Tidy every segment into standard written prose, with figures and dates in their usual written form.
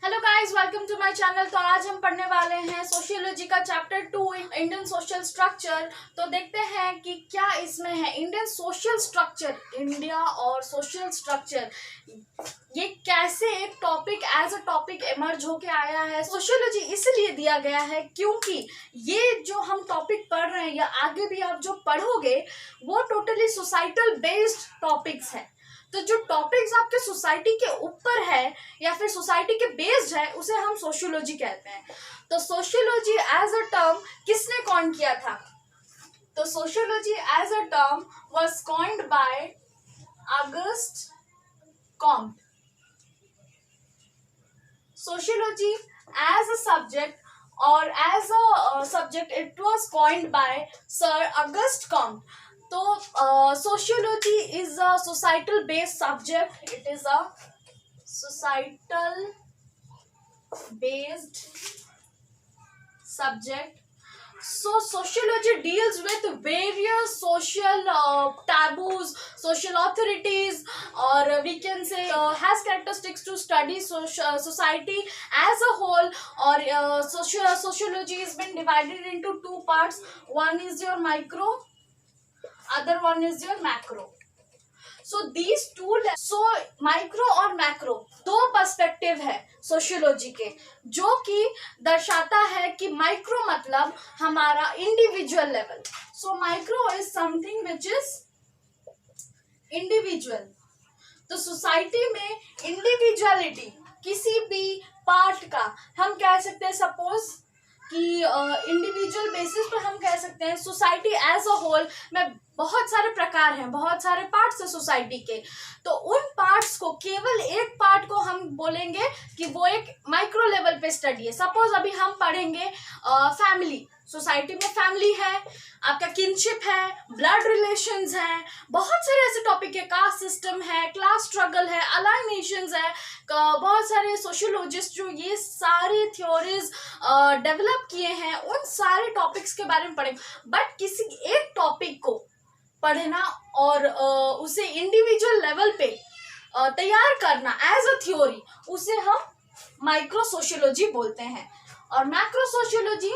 Hello guys, welcome to my channel. तो आज हम पढ़ने वाले हैं सोशियोलॉजी का चैप्टर 2 इंडियन सोशल स्ट्रक्चर। तो देखते हैं कि क्या इसमें है। इंडियन सोशल स्ट्रक्चर, इंडिया और सोशल स्ट्रक्चर, ये कैसे एक topic as a topic emerge होके आया है। सोशियोलॉजी इसलिए दिया गया है क्योंकि ये जो हम टॉपिक पढ़ रहे हैं या आगे भी आप जो पढ़ोगे वो टोटली सोसाइटल बेस्ड टॉपिक्स हैं। तो जो टॉपिक्स आपके सोसाइटी के ऊपर है या फिर सोसाइटी के बेस्ड है उसे हम सोशियोलॉजी कहते हैं। तो सोशियोलॉजी एज अ टर्म किसने कॉइन किया था? तो sociology as a term was coined by Auguste Comte. Sociology as a subject और as a subject it was coined by sir Auguste Comte. तो sociology is a societal based subject. It is a societal based subject. So sociology deals with various social taboos, social authorities, or we can say has characteristics to study society as a whole. Or sociology has been divided into two parts. One is your micro, other one is your macro. So these two, so micro और macro दो perspective है sociology के, जो कि दर्शाता है कि micro मतलब हमारा individual level. So micro is something which is individual. तो सोसाइटी में इंडिविजुअलिटी किसी भी पार्ट का हम कह सकते हैं, सपोज कि इंडिविजुअल बेसिस पर हम कह सकते हैं सोसाइटी एज अ होल में बहुत सारे प्रकार हैं, बहुत सारे पार्ट्स हैं सोसाइटी के। तो उन पार्ट्स को, केवल एक पार्ट को हम बोलेंगे कि वो एक माइक्रो लेवल पे स्टडी है। सपोज अभी हम पढ़ेंगे फैमिली। सोसाइटी में फैमिली है, आपका किनशिप है, ब्लड रिलेशंस हैं, बहुत सारे ऐसे टॉपिक है, कास्ट सिस्टम है, क्लास स्ट्रगल है, अलाइन नेशंस है। बहुत सारे सोशियोलॉजिस्ट जो ये सारे थ्योरीज डेवलप किए हैं, उन सारे टॉपिक्स के बारे में पढ़ेंगे। बट किसी एक टॉपिक को पढ़ना और उसे इंडिविजुअल लेवल पे तैयार करना एज अ थ्योरी, उसे हम माइक्रो सोशियोलॉजी बोलते हैं। और macro sociology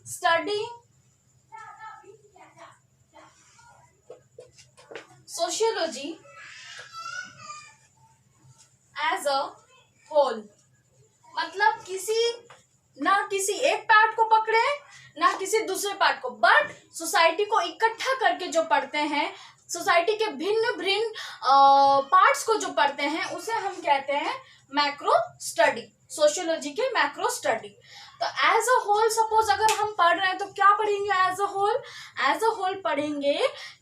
study sociology as a whole, मतलब किसी एक पार्ट को पकड़े ना किसी दूसरे पार्ट को, बट सोसाइटी को इकट्ठा करके जो पढ़ते हैं, सोसाइटी के भिन्न भिन्न पार्ट्स को जो पढ़ते हैं, उसे हम कहते हैं मैक्रो स्टडी, सोशियोलॉजी के मैक्रो स्टडी। तो एज अ होल सपोज अगर हम पढ़ रहे हैं तो क्या पढ़ेंगे as a whole? As a whole पढ़ेंगे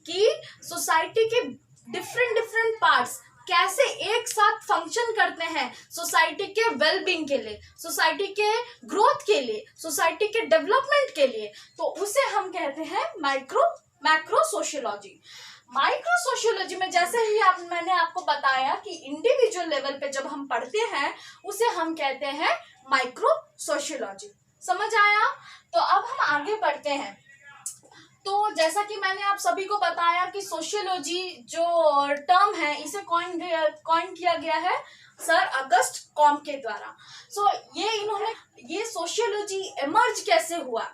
कि सोसाइटी के डिफरेंट पार्ट्स कैसे एक साथ फंक्शन करते हैं सोसाइटी के वेलबींग के लिए, सोसाइटी के ग्रोथ के लिए, सोसाइटी के डेवलपमेंट के लिए। तो उसे हम कहते हैं मैक्रो सोशियोलॉजी। माइक्रो सोशियोलॉजी में जैसे ही मैंने आपको बताया कि इंडिविजुअल लेवल पे जब हम पढ़ते हैं उसे हम कहते हैं माइक्रो सोशियोलॉजी। समझ आया? तो अब हम आगे बढ़ते हैं। तो जैसा कि मैंने आप सभी को बताया कि सोशियोलॉजी जो टर्म है इसे कॉइन किया गया है सर ऑगस्ट कॉम्ट के द्वारा। सो ये सोशियोलॉजी इमर्ज कैसे हुआ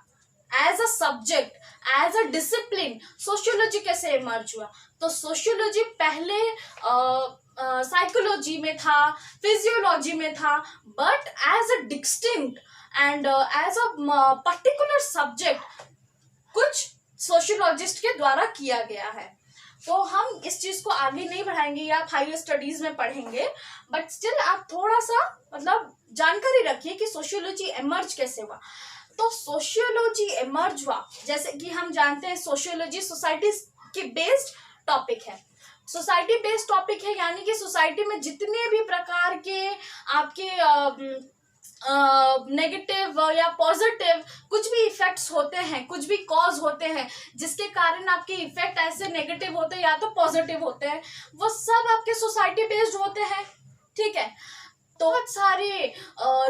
as a subject, as a discipline, sociology कैसे इमर्ज हुआ? तो सोशियोलॉजी पहले साइकोलॉजी में था, फिजियोलॉजी में था, but as a distinct and as a particular subject कुछ सोशियोलॉजिस्ट के द्वारा किया गया है। तो हम इस चीज को आगे नहीं बढ़ाएंगे या आप हायर स्टडीज में पढ़ेंगे, बट स्टिल आप थोड़ा सा मतलब जानकारी रखिए कि सोशियोलॉजी इमर्ज कैसे हुआ। तो सोशियोलॉजी इमर्ज हुआ, जैसे कि हम जानते हैं सोशियोलॉजी सोसाइटी की बेस्ड टॉपिक है। सोसाइटी बेस्ड टॉपिक है यानी कि सोसाइटी में जितने भी प्रकार के आपके नेगेटिव या पॉजिटिव कुछ भी इफेक्ट्स होते हैं, कुछ भी कॉज होते हैं जिसके कारण आपके इफेक्ट ऐसे नेगेटिव होते हैं या तो पॉजिटिव होते हैं, वो सब आपके सोसाइटी बेस्ड होते हैं। ठीक है, तो बहुत सारे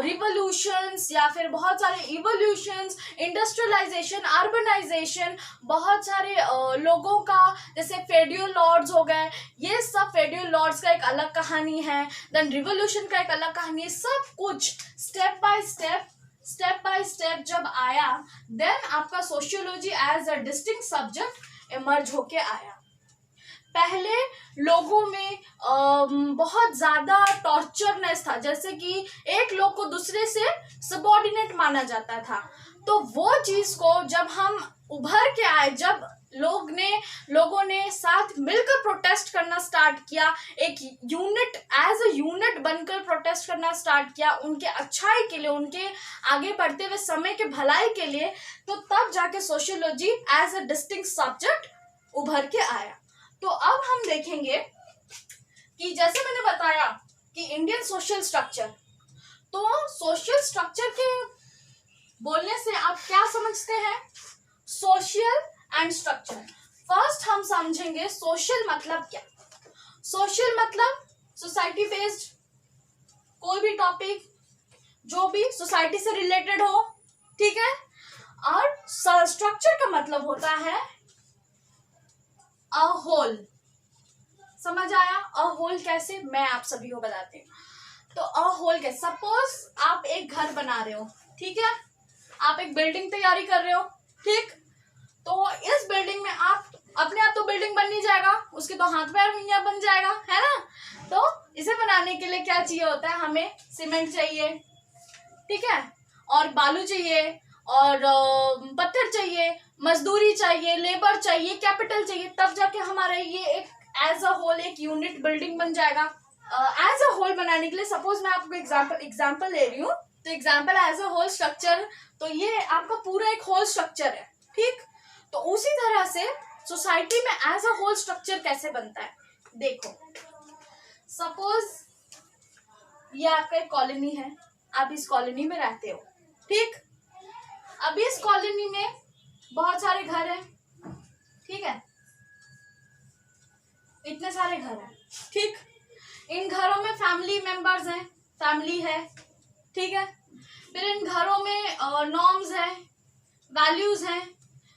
रिवोल्यूशंस या फिर बहुत सारे इवोल्यूशंस, इंडस्ट्रियलाइजेशन, अर्बनाइजेशन, बहुत सारे लोगों का, जैसे फेड्यूल लॉर्ड्स हो गए, ये सब फेड्यूल लॉर्ड्स का एक अलग कहानी है, देन रिवोल्यूशन का एक अलग कहानी है। सब कुछ स्टेप बाय स्टेप जब आया, देन आपका sociology as a distinct subject emerge होके आया। पहले लोगों में बहुत ज्यादा टॉर्चरनेस था, जैसे कि एक लोग को दूसरे से सबऑर्डिनेट माना जाता था। तो वो चीज को जब हम उभर के आए, जब लोगों ने साथ मिलकर प्रोटेस्ट करना स्टार्ट किया, एक यूनिट एज अ यूनिट बनकर प्रोटेस्ट करना स्टार्ट किया उनके अच्छाई के लिए, उनके आगे बढ़ते हुए समय के भलाई के लिए, तो तब जाके sociology as a distinct subject उभर के आया। तो अब हम देखेंगे कि जैसे मैंने बताया कि इंडियन सोशल स्ट्रक्चर, तो सोशल स्ट्रक्चर के बोलने से आप क्या समझते हैं? Social and structure. फर्स्ट हम समझेंगे सोशल मतलब क्या। सोशल मतलब सोसाइटी बेस्ड कोई भी टॉपिक जो भी सोसाइटी से रिलेटेड हो, ठीक है। और स्ट्रक्चर का मतलब होता है अ होल। समझ आया? अ होल कैसे, मैं आप सभी को बताती हूँ। तो अ होल कैसे, सपोज आप एक घर बना रहे हो, ठीक है, आप एक बिल्डिंग तैयारी कर रहे हो, ठीक। तो इस बिल्डिंग में आप अपने आप तो बिल्डिंग बन नहीं जाएगा, उसके तो हाथ पैर भी बन जाएगा, है ना। तो इसे बनाने के लिए क्या चाहिए होता है? हमें सीमेंट चाहिए, ठीक है, और बालू चाहिए, और पत्थर चाहिए, मजदूरी चाहिए, लेबर चाहिए, कैपिटल चाहिए, तब जाके हमारा ये एक एज अ होल एक यूनिट बिल्डिंग बन जाएगा। एज अ होल बनाने के लिए सपोज मैं आपको एग्जांपल ले रही हूँ, तो example as a whole structure, तो ये आपका पूरा एक होल स्ट्रक्चर है, ठीक। तो उसी तरह से सोसाइटी में एज अ होल स्ट्रक्चर कैसे बनता है, देखो। सपोज ये आपका एक कॉलोनी है, आप इस कॉलोनी में रहते हो, ठीक। अभी इस कॉलोनी में बहुत सारे घर हैं, ठीक है, इतने सारे घर हैं, ठीक। इन घरों में फैमिली मेंबर्स हैं, फैमिली है, ठीक है। फिर इन घरों में नॉर्म्स हैं, वैल्यूज हैं,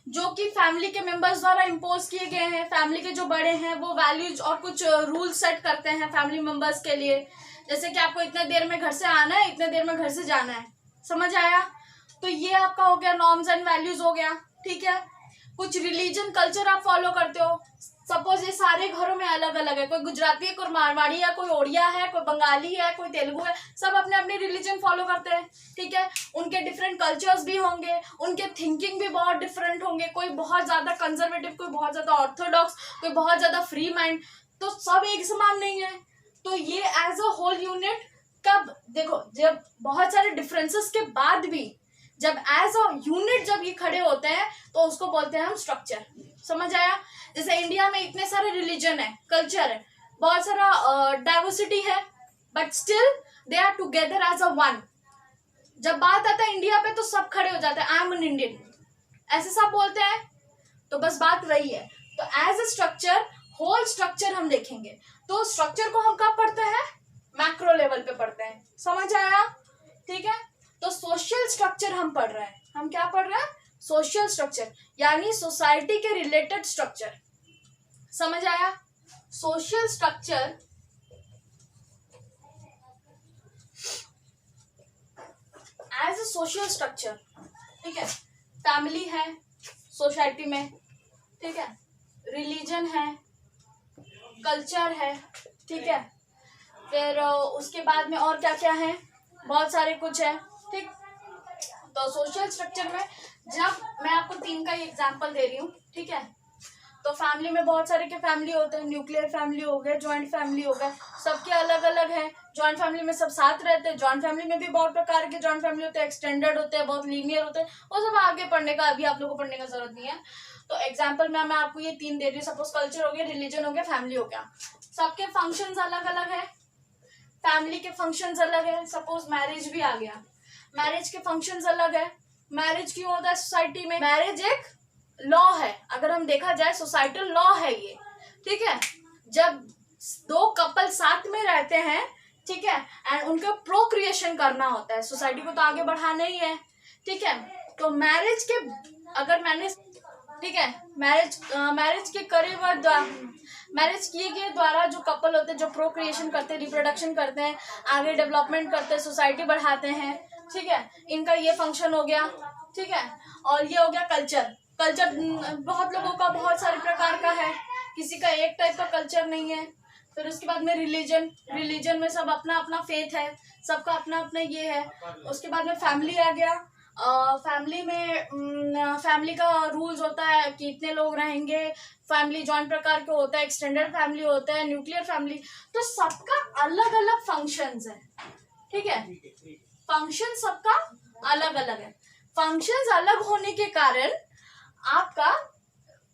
जो कि फैमिली के मेंबर्स द्वारा इम्पोज किए गए हैं। फैमिली के जो बड़े हैं वो वैल्यूज और कुछ रूल सेट करते हैं फैमिली मेंबर्स के लिए, जैसे कि आपको इतने देर में घर से आना है, इतने देर में घर से जाना है। समझ आया? तो ये आपका हो गया नॉर्म्स एंड वैल्यूज हो गया, ठीक है। कुछ रिलीजन कल्चर आप फॉलो करते हो, सपोज ये सारे घरों में अलग अलग है, कोई गुजराती है, कोई मारवाड़ी है, कोई ओडिया है, कोई बंगाली है, कोई तेलुगु है, सब अपने अपने रिलीजन फॉलो करते हैं, ठीक है। उनके डिफरेंट कल्चर्स भी होंगे, उनके थिंकिंग भी बहुत डिफरेंट होंगे, कोई बहुत ज्यादा कंजर्वेटिव, कोई बहुत ज्यादा ऑर्थोडॉक्स, कोई बहुत ज्यादा फ्री माइंड, तो सब एक समान नहीं है। तो ये एज अ होल यूनिट कब, देखो, जब बहुत सारे डिफरेंसेस के बाद भी जब एज अ यूनिट जब ये खड़े होते हैं तो उसको बोलते हैं हम स्ट्रक्चर। समझ आया? जैसे इंडिया में इतने सारे रिलीजन है, कल्चर है, बहुत सारा डाइवर्सिटी है, but still they are together as a one. जब बात आता है इंडिया पे तो सब खड़े हो जाते हैं, आई एम एन इंडियन, ऐसे सब बोलते हैं। तो बस बात वही है। तो as a structure, whole structure हम देखेंगे। तो स्ट्रक्चर को हम कब पढ़ते हैं? मैक्रो लेवल पे पढ़ते हैं। समझ आया? ठीक है। तो सोशल स्ट्रक्चर हम पढ़ रहे हैं। हम क्या पढ़ रहे हैं? सोशल स्ट्रक्चर, यानी सोसाइटी के रिलेटेड स्ट्रक्चर। समझ आया? Social structure as a social structure, ठीक है। फैमिली है सोसाइटी में, ठीक है, रिलीजन है, कल्चर है, ठीक है, फिर उसके बाद में और क्या क्या है, बहुत सारे कुछ है, ठीक। तो सोशल स्ट्रक्चर में जब मैं आपको 3 का ही एग्जांपल दे रही हूँ, ठीक है। तो फैमिली में बहुत सारे के फैमिली होते हैं, न्यूक्लियर फैमिली हो गए, ज्वाइंट फैमिली हो गए, सबके अलग अलग है। ज्वाइंट फैमिली में सब साथ रहते हैं। ज्वाइंट फैमिली में भी बहुत प्रकार के ज्वाइंट फैमिली होते हैं, एक्सटेंडेड होते हैं, बहुत लीनियर होते हैं, वो सब आगे पढ़ने का, अभी आप लोगों को पढ़ने का जरूरत नहीं है। तो एग्जाम्पल में मैं आपको ये 3 दे रही हूँ। सपोज कल्चर हो गया, रिलीजन हो गया, फैमिली हो गया। सबके फंक्शंस अलग अलग है, फैमिली के फंक्शंस अलग है। सपोज मैरिज भी आ गया, मैरिज के फंक्शंस अलग है। मैरिज क्यों होता है सोसाइटी में? मैरिज एक लॉ है, अगर हम देखा जाए सोसाइटल लॉ है ये, ठीक है। जब 2 कपल साथ में रहते हैं, ठीक है, एंड उनका प्रोक्रिएशन करना होता है, सोसाइटी को तो आगे बढ़ाना ही है, ठीक है। तो मैरिज के अगर मैरिज, ठीक है, मैरिज के करे हुए मैरिज किए गए द्वारा जो कपल होते हैं जो प्रोक्रिएशन करते हैं, रिप्रोडक्शन करते हैं, आगे डेवलपमेंट करते हैं, सोसाइटी बढ़ाते हैं, ठीक है, इनका ये फंक्शन हो गया, ठीक है। और ये हो गया कल्चर। कल्चर बहुत लोगों का बहुत सारे प्रकार का है, किसी का एक टाइप का कल्चर नहीं है। फिर उसके बाद में रिलीजन में सब अपना अपना फेथ है, सबका अपना अपना ये है। उसके बाद में फैमिली आ गया। फैमिली में फैमिली का रूल्स होता है कि इतने लोग रहेंगे, फैमिली जॉइंट प्रकार के होता है, एक्सटेंडेड फैमिली होता है, न्यूक्लियर फैमिली, तो सबका अलग अलग फंक्शंस है, ठीक है। फंक्शन सबका अलग अलग है। फंक्शंस अलग होने के कारण आपका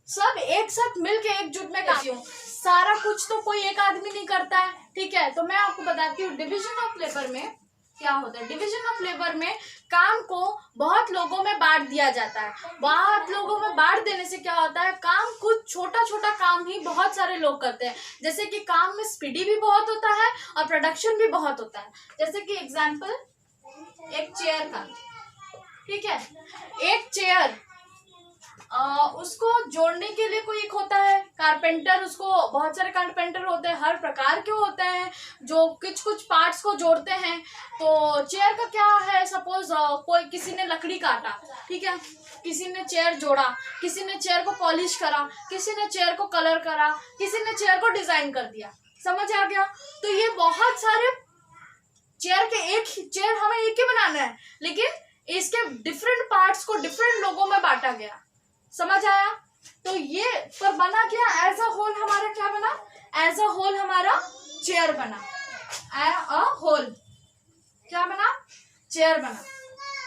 सब एक साथ मिलके एकजुट में करती हूँ, सारा कुछ तो कोई एक आदमी नहीं करता है, ठीक है। तो मैं आपको बताती हूँ डिवीजन ऑफ लेबर में क्या होता है। डिवीजन ऑफ लेबर में काम को बहुत लोगों में बांट दिया जाता है। बहुत लोगों में बांट देने से क्या होता है, काम कुछ छोटा छोटा काम ही बहुत सारे लोग करते हैं, जैसे कि काम में स्पीडी भी बहुत होता है और प्रोडक्शन भी बहुत होता है। जैसे कि एग्जाम्पल एक चेयर का, ठीक है, एक चेयर उसको जोड़ने के लिए कोई एक होता है कारपेंटर, उसको बहुत सारे कारपेंटर होते हैं, हर प्रकार के होते हैं जो कुछ कुछ पार्ट्स को जोड़ते हैं। तो चेयर का क्या है, सपोज कोई किसी ने लकड़ी काटा, ठीक है, किसी ने चेयर जोड़ा, किसी ने चेयर को पॉलिश करा, किसी ने चेयर को कलर करा, किसी ने चेयर को डिजाइन कर दिया, समझ आ गया। तो ये बहुत सारे चेयर हमें एक ही बनाना है, लेकिन इसके डिफरेंट पार्ट्स को डिफरेंट लोगों में बांटा गया, समझ आया। तो ये पर बना क्या, एज अ होल हमारा क्या बना, एज अ होल हमारा चेयर बना, अ होल क्या बना, चेयर बना,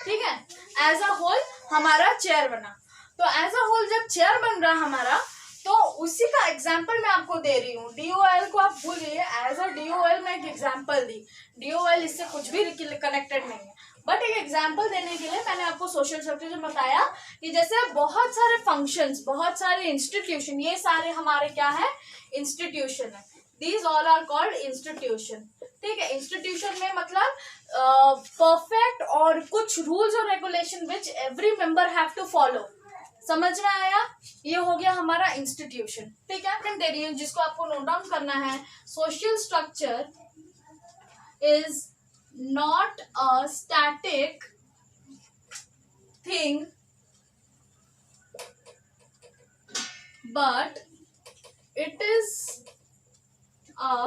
ठीक है, एज अ होल हमारा चेयर बना। तो एज अ होल जब चेयर बन रहा हमारा, तो उसी का एग्जाम्पल मैं आपको दे रही हूँ। DOL को आप भूलिए, एज अ DOL मैं एक एग्जाम्पल दी, DOL इससे कुछ भी कनेक्टेड नहीं है, बट एक एग्जाम्पल देने के लिए मैंने आपको सोशल स्ट्रक्चर बताया कि जैसे बहुत सारे फंक्शंस, बहुत सारे इंस्टीट्यूशन, ये सारे हमारे क्या है, इंस्टीट्यूशन है। These all are called institution, ठीक है। इंस्टीट्यूशन में मतलब परफेक्ट और कुछ रूल्स और regulation which every member have to follow, समझ में आया। ये हो गया हमारा इंस्टीट्यूशन, ठीक है। मैं दे रही हूँ जिसको आपको नोट डाउन करना है। Social structure is not a static thing but it is a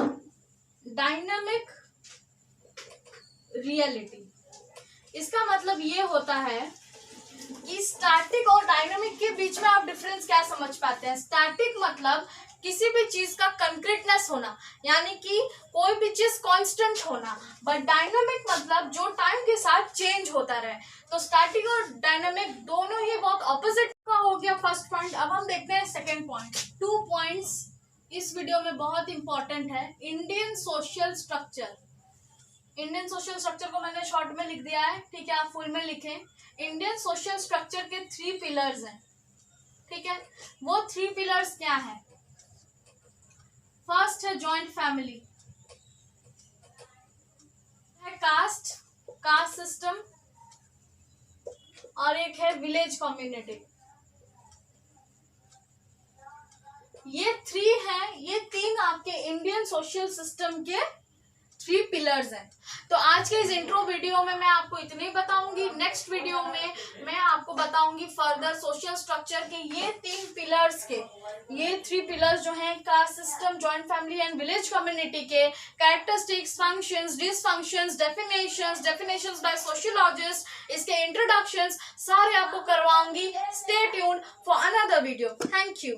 dynamic reality। इसका मतलब ये होता है कि स्टैटिक और डायनामिक के बीच में आप डिफरेंस क्या समझ पाते हैं। स्टैटिक मतलब किसी भी चीज का कंक्रीटनेस होना, यानी कि कोई भी चीज कांस्टेंट होना, बट डायनामिक मतलब जो टाइम के साथ चेंज होता रहे। तो स्टैटिक और डायनामिक दोनों ही बहुत ऑपोजिट का हो गया फर्स्ट पॉइंट। अब हम देखते हैं सेकेंड पॉइंट। 2 पॉइंट्स इस वीडियो में बहुत इंपॉर्टेंट है। Indian social structure, Indian social structure को मैंने शॉर्ट में लिख दिया है, ठीक है, आप फुल में लिखें। इंडियन सोशल स्ट्रक्चर के 3 पिलर्स हैं, ठीक है। वो 3 पिलर्स क्या है, फर्स्ट है जॉइंट फैमिली, है कास्ट सिस्टम, और एक है विलेज कम्युनिटी। ये 3 हैं, ये 3 आपके इंडियन सोशल सिस्टम के 3 पिलर्स हैं। तो आज के इस इंट्रो वीडियो में मैं आपको इतने ही बताऊंगी। नेक्स्ट वीडियो में मैं आपको बताऊंगी फर्दर सोशल स्ट्रक्चर के ये 3 पिलर्स के, ये 3 पिलर्स जो हैं caste system, joint family and village community के characteristics, functions, dysfunctions, definitions by sociologist, इसके इंट्रोडक्शंस सारे आपको करवाऊंगी। Stay tuned for another video. Thank you.